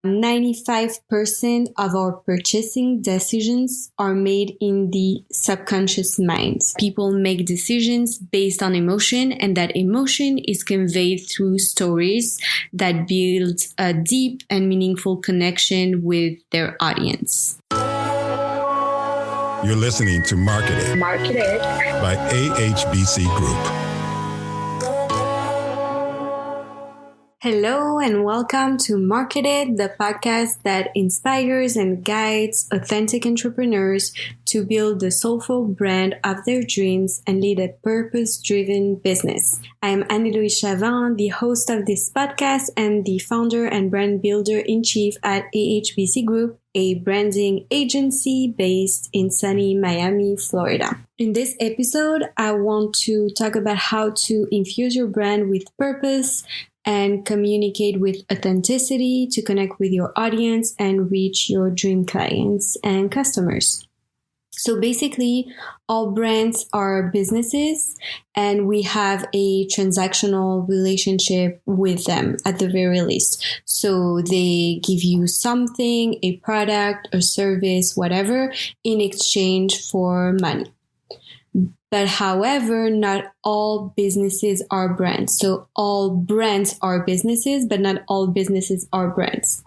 95% of our purchasing decisions are made in the subconscious mind. People make decisions based on emotion, and that emotion is conveyed through stories that build a deep and meaningful connection with their audience. You're listening to Marketed by AHBC Group. Hello and welcome to Marketed, the podcast that inspires and guides authentic entrepreneurs to build the soulful brand of their dreams and lead a purpose-driven business. I am Anne-Héloïse, the host of this podcast and the founder and brand builder-in-chief at AHBC Group, a branding agency based in sunny Miami, Florida. In this episode, I want to talk about how to infuse your brand with purpose and communicate with authenticity to connect with your audience and reach your dream clients and customers. So basically, all brands are businesses and we have a transactional relationship with them at the very least. So they give you something, a product, a service, whatever, in exchange for money. But however, not all businesses are brands. So all brands are businesses, but not all businesses are brands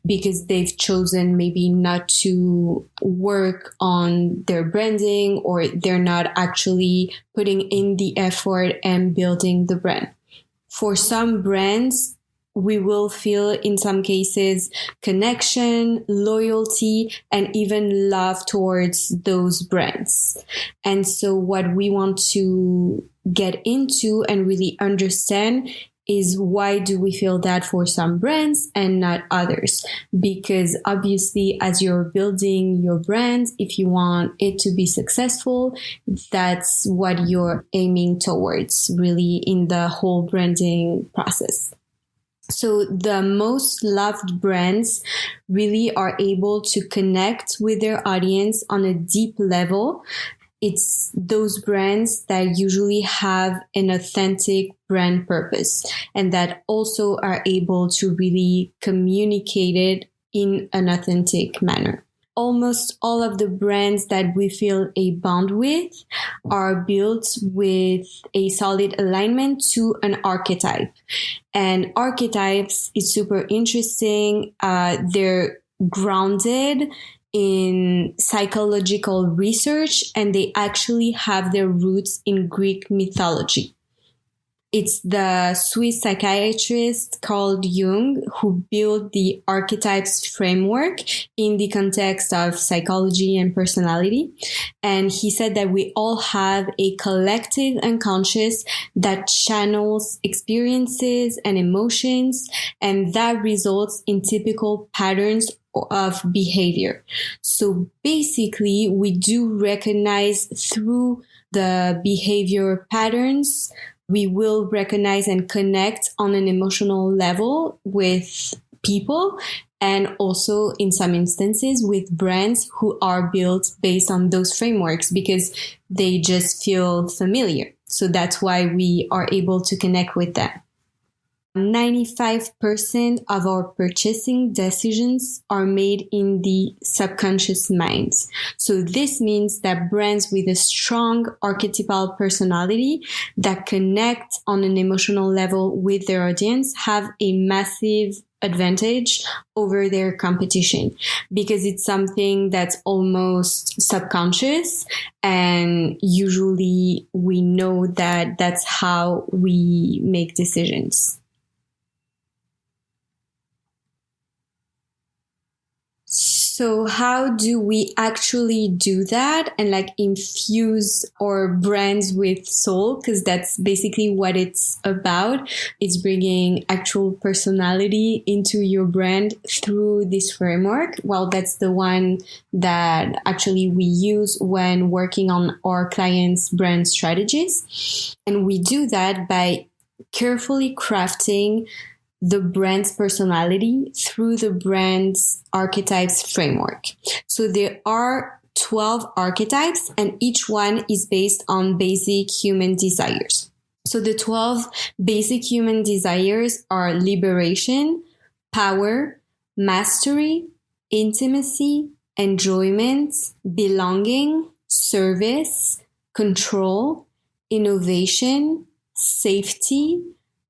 because they've chosen maybe not to work on their branding or they're not actually putting in the effort and building the brand. For some brands, we will feel in some cases connection, loyalty, and even love towards those brands. And so what we want to get into and really understand is why do we feel that for some brands and not others? Because obviously as you're building your brand, if you want it to be successful, that's what you're aiming towards really in the whole branding process. So the most loved brands really are able to connect with their audience on a deep level. It's those brands that usually have an authentic brand purpose and that also are able to really communicate it in an authentic manner. Almost all of the brands that we feel a bond with are built with a solid alignment to an archetype. And archetypes is super interesting. They're grounded in psychological research and they actually have their roots in Greek mythology. It's the Swiss psychiatrist Carl Jung who built the archetypes framework in the context of psychology and personality. And he said that we all have a collective unconscious that channels experiences and emotions, and that results in typical patterns of behavior. So basically, we do recognize through the behavior patterns, we will recognize and connect on an emotional level with people and also in some instances with brands who are built based on those frameworks because they just feel familiar. So that's why we are able to connect with them. 95% of our purchasing decisions are made in the subconscious mind. So this means that brands with a strong archetypal personality that connect on an emotional level with their audience have a massive advantage over their competition because it's something that's almost subconscious and usually we know that that's how we make decisions. So how do we actually do that and infuse our brands with soul? Because that's basically what it's about. It's bringing actual personality into your brand through this framework. Well, that's the one that actually we use when working on our clients' brand strategies. And we do that by carefully crafting the brand's personality through the brand's archetypes framework. So there are 12 archetypes and each one is based on basic human desires. So the 12 basic human desires are liberation, power, mastery, intimacy, enjoyment, belonging, service, control, innovation, safety,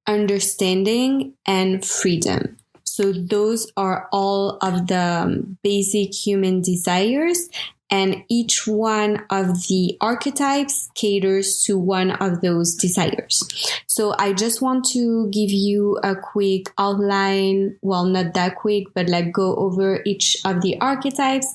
understanding, and freedom. So those are all of the basic human desires, and each one of the archetypes caters to one of those desires. So I just want to give you a quick outline. Well, not that quick, but like go over each of the archetypes.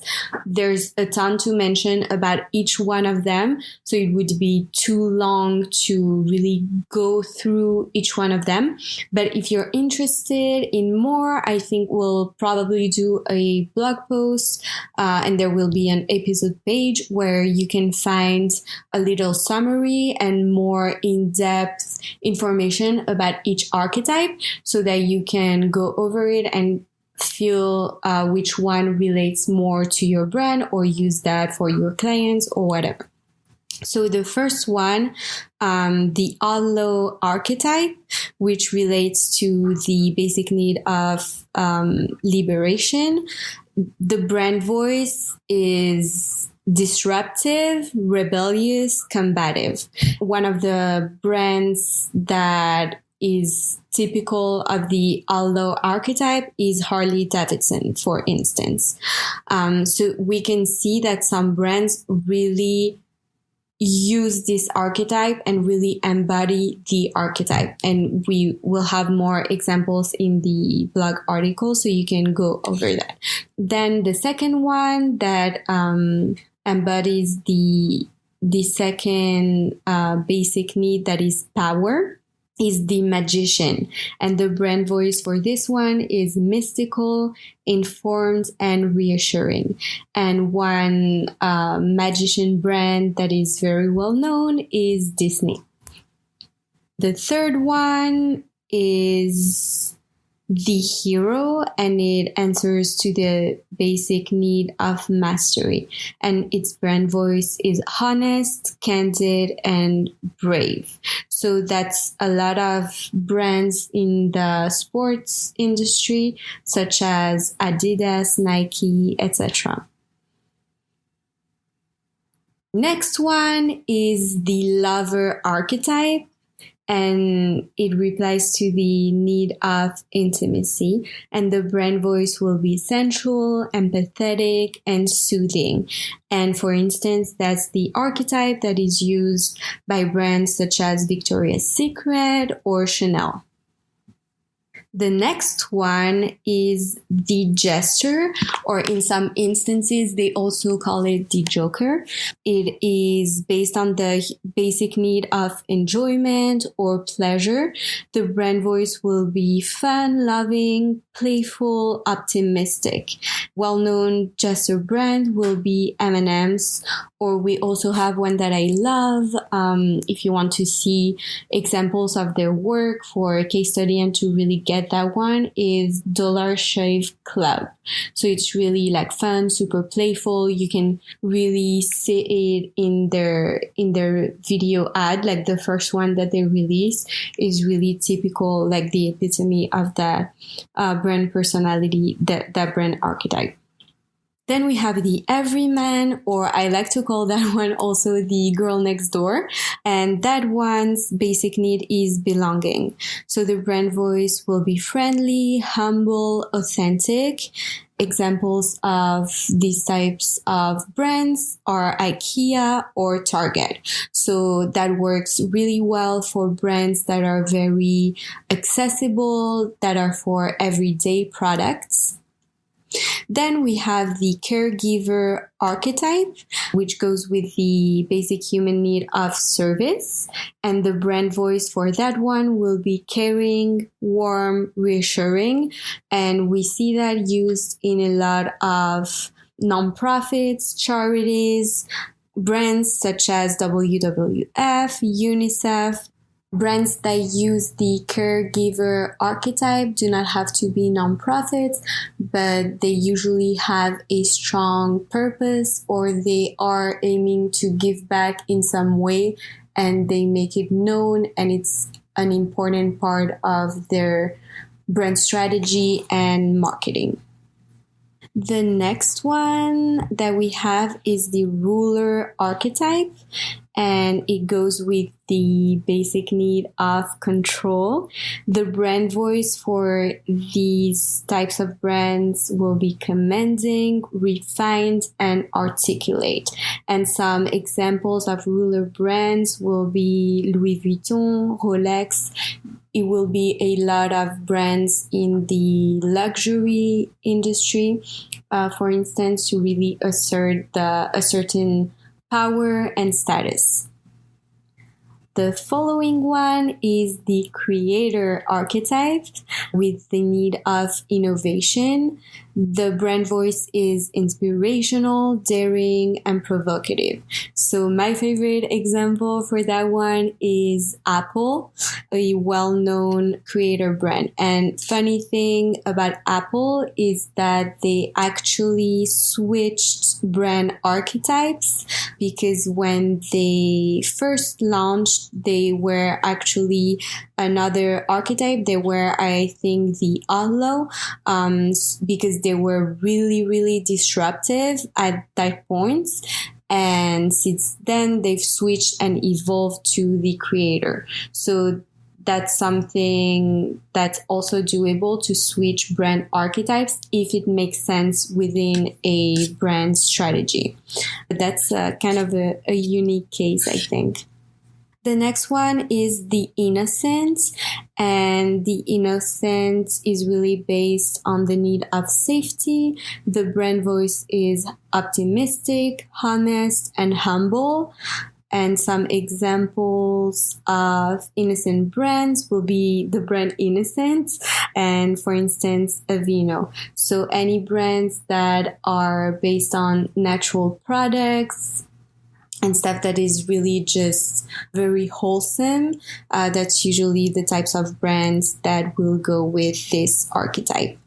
There's a ton to mention about each one of them, so it would be too long to really go through each one of them. But if you're interested in more, I think we'll probably do a blog post, and there will be an episode page where you can find a little summary and more in-depth information about each archetype so that you can go over it and feel which one relates more to your brand, or use that for your clients or whatever. So the first one, the hollow archetype, which relates to the basic need of liberation. The brand voice is disruptive, rebellious, combative. One of the brands that is typical of the hollow archetype is Harley Davidson, for instance. So we can see that some brands really use this archetype and really embody the archetype. And we will have more examples in the blog article, so you can go over that. Then the second one that embodies the second basic need, that is power, is the magician. And the brand voice for this one is mystical, informed, and reassuring. And one magician brand that is very well known is Disney. The third one is the hero, and it answers to the basic need of mastery. And its brand voice is honest, candid, and brave. So that's a lot of brands in the sports industry, such as Adidas, Nike, etc. Next one is the lover archetype, and it replies to the need of intimacy. And the brand voice will be sensual, empathetic, and soothing. And for instance, that's the archetype that is used by brands such as Victoria's Secret or Chanel. The next one is the jester, or in some instances, they also call it the joker. It is based on the basic need of enjoyment or pleasure. The brand voice will be fun, loving, playful, optimistic. Well-known jester brand will be M&M's, or we also have one that I love. If you want to see examples of their work for a case study and to really get that one, is Dollar Shave Club. So it's really like fun, super playful. You can really see it in their video ad. Like the first one that they released is really typical, like the epitome of that brand personality, that brand archetype. Then we have the everyman, or I like to call that one also the girl next door. And that one's basic need is belonging. So the brand voice will be friendly, humble, authentic. Examples of these types of brands are IKEA or Target. So that works really well for brands that are very accessible, that are for everyday products. Then we have the caregiver archetype, which goes with the basic human need of service. And the brand voice for that one will be caring, warm, reassuring. And we see that used in a lot of nonprofits, charities, brands such as WWF, UNICEF. Brands that use the caregiver archetype do not have to be nonprofits, but they usually have a strong purpose, or they are aiming to give back in some way, and they make it known, and it's an important part of their brand strategy and marketing. The next one that we have is the ruler archetype, and it goes with the basic need of control. The brand voice for these types of brands will be commanding, refined, and articulate. And some examples of ruler brands will be Louis Vuitton, Rolex. It will be a lot of brands in the luxury industry, for instance, to really assert a certain power and status. The following one is the creator archetype with the need of innovation. The brand voice is inspirational, daring, and provocative. So my favorite example for that one is Apple, a well-known creator brand. And funny thing about Apple is that they actually switched brand archetypes, because when they first launched, they were actually another archetype. They were, I think, the outlaw, because they were really, really disruptive at that point. And since then, they've switched and evolved to the creator. So that's something that's also doable, to switch brand archetypes if it makes sense within a brand strategy. But that's kind of a unique case, I think. The next one is the innocent, and the innocent is really based on the need of safety. The brand voice is optimistic, honest, and humble. And some examples of innocent brands will be the brand Innocent and, for instance, Aveeno. So any brands that are based on natural products and stuff that is really just very wholesome, that's usually the types of brands that will go with this archetype.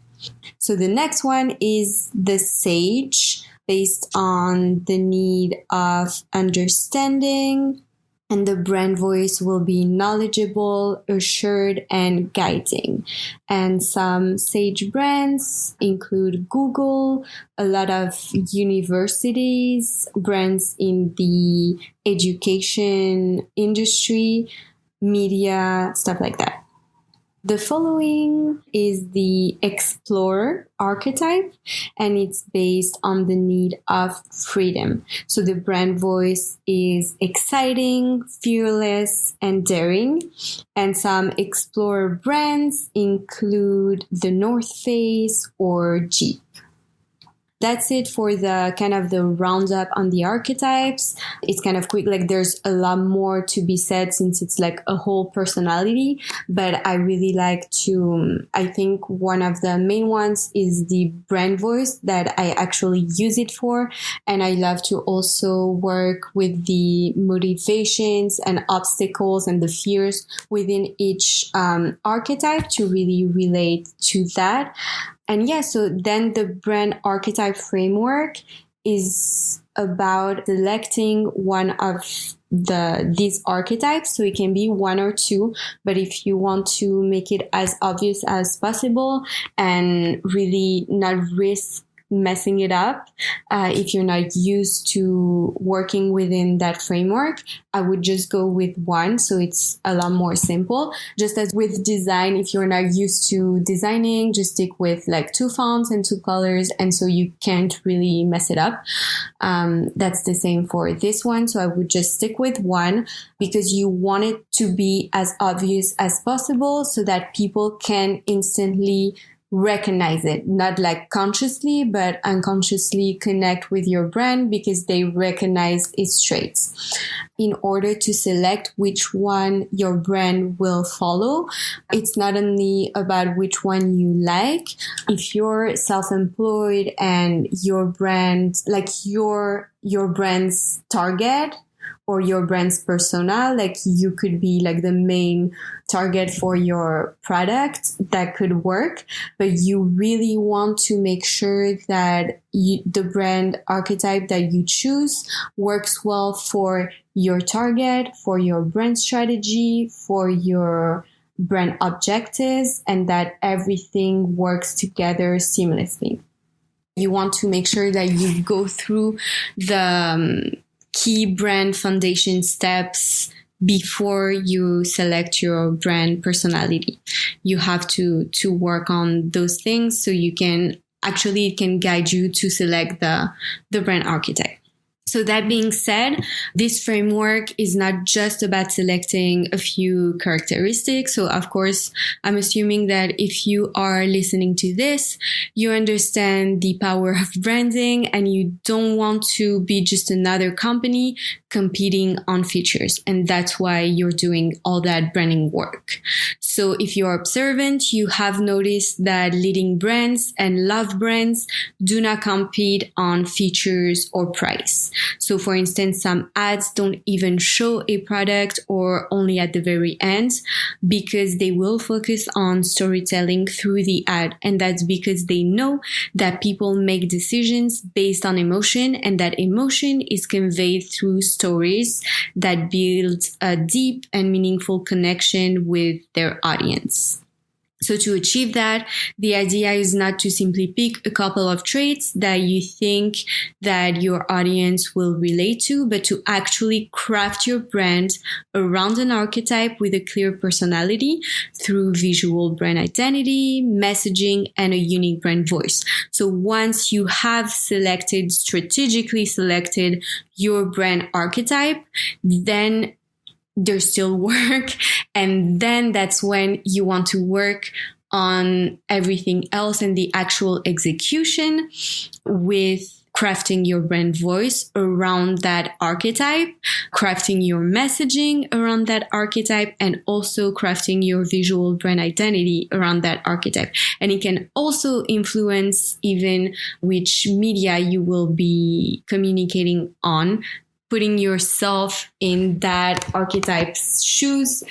So the next one is the sage, based on the need of understanding, and the brand voice will be knowledgeable, assured, and guiding. And some sage brands include Google, a lot of universities, brands in the education industry, media, stuff like that. The following is the explorer archetype, and it's based on the need of freedom. So the brand voice is exciting, fearless, and daring. And some explorer brands include the North Face or Jeep. That's it for the kind of the roundup on the archetypes. It's kind of quick, like there's a lot more to be said since it's like a whole personality, but I really like to, I think one of the main ones is the brand voice that I actually use it for. And I love to also work with the motivations and obstacles and the fears within each archetype to really relate to that. And yeah, so then the brand archetype framework is about selecting one of these archetypes. So it can be one or two, but if you want to make it as obvious as possible and really not risk messing it up, if you're not used to working within that framework, I would just go with one, so it's a lot more simple. Just as with design, if you're not used to designing, just stick with like 2 fonts and 2 colors, and so you can't really mess it up. That's the same for this one, so I would just stick with one because you want it to be as obvious as possible so that people can instantly recognize it, not like consciously, but unconsciously connect with your brand because they recognize its traits. In order to select which one your brand will follow, it's not only about which one you like. If you're self-employed and your brand, like your brand's target or your brand's persona, like you could be like the main target for your product, that could work, but you really want to make sure that the brand archetype that you choose works well for your target, for your brand strategy, for your brand objectives, and that everything works together seamlessly. You want to make sure that you go through the key brand foundation steps before you select your brand personality. You have to work on those things so you can actually, it can guide you to select the brand archetype. So that being said, this framework is not just about selecting a few characteristics. So of course, I'm assuming that if you are listening to this, you understand the power of branding and you don't want to be just another company competing on features. And that's why you're doing all that branding work. So if you're observant, you have noticed that leading brands and love brands do not compete on features or price. So for instance, some ads don't even show a product or only at the very end because they will focus on storytelling through the ad. And that's because they know that people make decisions based on emotion, and that emotion is conveyed through stories that build a deep and meaningful connection with their audience. So to achieve that, the idea is not to simply pick a couple of traits that you think that your audience will relate to, but to actually craft your brand around an archetype with a clear personality through visual brand identity, messaging, and a unique brand voice. So once you have strategically selected your brand archetype, then there's still work. And then that's when you want to work on everything else and the actual execution with crafting your brand voice around that archetype, crafting your messaging around that archetype, and also crafting your visual brand identity around that archetype. And it can also influence even which media you will be communicating on, putting yourself in that archetype's shoes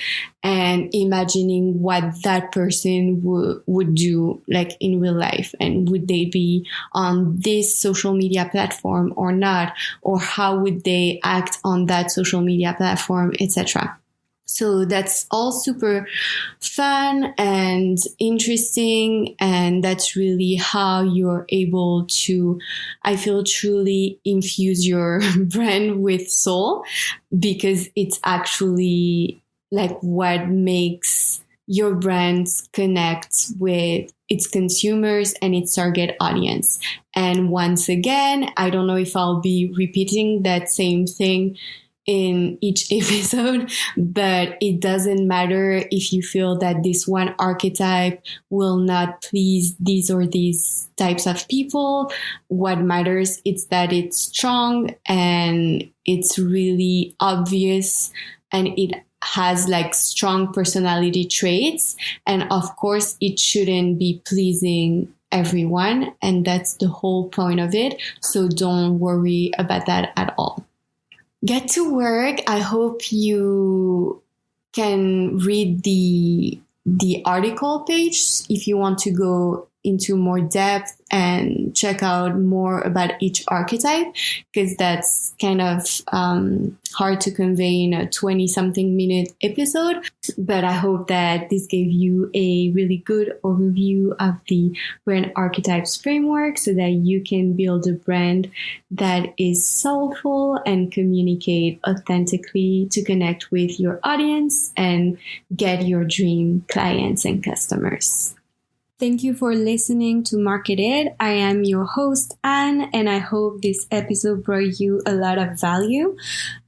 and imagining what that person would do like in real life, and would they be on this social media platform or not, or how would they act on that social media platform, etc. So that's all super fun and interesting. And that's really how you're able to, I feel, truly infuse your brand with soul, because it's actually like what makes your brand connect with its consumers and its target audience. And once again, I don't know if I'll be repeating that same thing in each episode, but it doesn't matter if you feel that this one archetype will not please these or these types of people. What matters is that it's strong and it's really obvious and it has like strong personality traits. And of course, it shouldn't be pleasing everyone. And that's the whole point of it. So don't worry about that at all. Get to work. I hope you can read the article page if you want to go into more depth and check out more about each archetype, because that's kind of hard to convey in a 20-something minute episode. But I hope that this gave you a really good overview of the brand archetypes framework so that you can build a brand that is soulful and communicate authentically to connect with your audience and get your dream clients and customers. Thank you for listening to Market It. I am your host, Anne, and I hope this episode brought you a lot of value.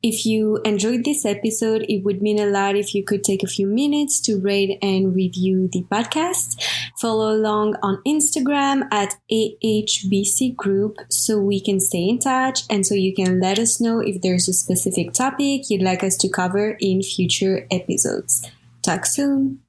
If you enjoyed this episode, it would mean a lot if you could take a few minutes to rate and review the podcast. Follow along on Instagram at AHBC Group so we can stay in touch and so you can let us know if there's a specific topic you'd like us to cover in future episodes. Talk soon.